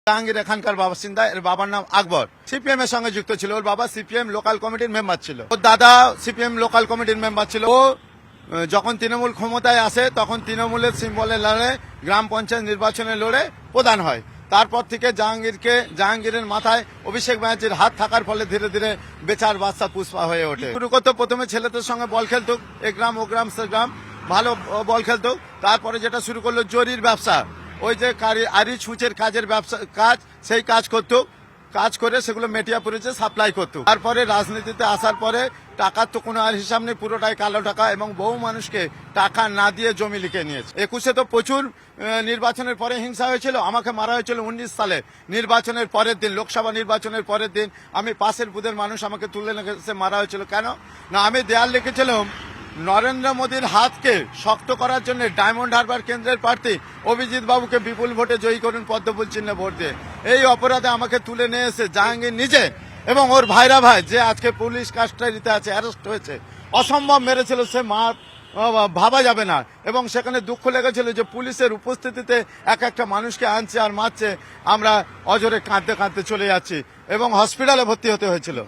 জাহাঙ্গীর এখানকার বাসিন্দা, এর বাবার নাম আকবর। সিপিএম এর সঙ্গে যুক্ত ছিল। ওর বাবা সিপিএম লোকাল কমিটির মেম্বার ছিল, ওর দাদা সিপিএম লোকাল কমিটির মেম্বার ছিল। ও যখন তৃণমূল ক্ষমতায় আসে তখন তৃণমূলের সিম্বলে লড়ে, গ্রাম পঞ্চায়েত নির্বাচনে লড়ে প্রধান হয়। তারপর থেকে জাহাঙ্গীরের মাথায় অভিষেক ব্যানার্জির হাত থাকার ফলে ধীরে ধীরে বেচার বাচ্চা পুষ্পা হয়ে ওঠে। শুরু করতো প্রথমে ছেলেদের সঙ্গে বল খেলতো, এ গ্রাম ও গ্রাম সে গ্রাম, ভালো বল খেলতো। তারপরে যেটা শুরু করলো জরির ব্যবসা, ওই যে আরি ছুঁচের কাজের ব্যবসা সেই কাজ করতো, কাজ করে সেগুলো মেটিয়াপুরে সাপ্লাই করতো। তারপরে রাজনীতিতে আসার পরে টাকার তো কোনো আর হিসাব নেই, পুরোটাই কালো টাকা, এবং বহু মানুষকে টাকা না দিয়ে জমি লিখে নিয়েছে। 21-এ তো প্রচুর নির্বাচনের পরে হিংসা হয়েছিল, আমাকে মারা হয়েছিল 19 সালে নির্বাচনের পরের দিন, লোকসভা নির্বাচনের পরের দিন। আমি পাশের বুথের মানুষ আমাকে তুলে নিয়ে মারা হয়েছিল। কেন না, আমি দেয়াল লিখেছিলাম নরেন্দ্র মোদীর হাতকে শক্ত করার জন্য ডায়মন্ড হারবার কেন্দ্রের প্রার্থী অভিজিৎ বাবুকে বিপুল ভোটে জয়ী করুন পদ্মফুল চিহ্নে ভোট দিয়ে। এই অপরাধে আমাকে তুলে নিয়ে এসে জাহাঙ্গীর নিজে এবং ওর ভাইরা ভাই, যে আজকে পুলিশ কাস্টাডিতে আছে, অ্যারেস্ট হয়েছে, অসম্ভব মেরেছিল, সে ভাবা যাবে না। এবং সেখানে দুঃখ লেগেছিল যে পুলিশের উপস্থিতিতে একটা মানুষকে আনছে আর মারছে, আমরা অজরে কাঁদতে কাঁদতে চলে যাচ্ছি এবং হসপিটালে ভর্তি হতে হয়েছিল।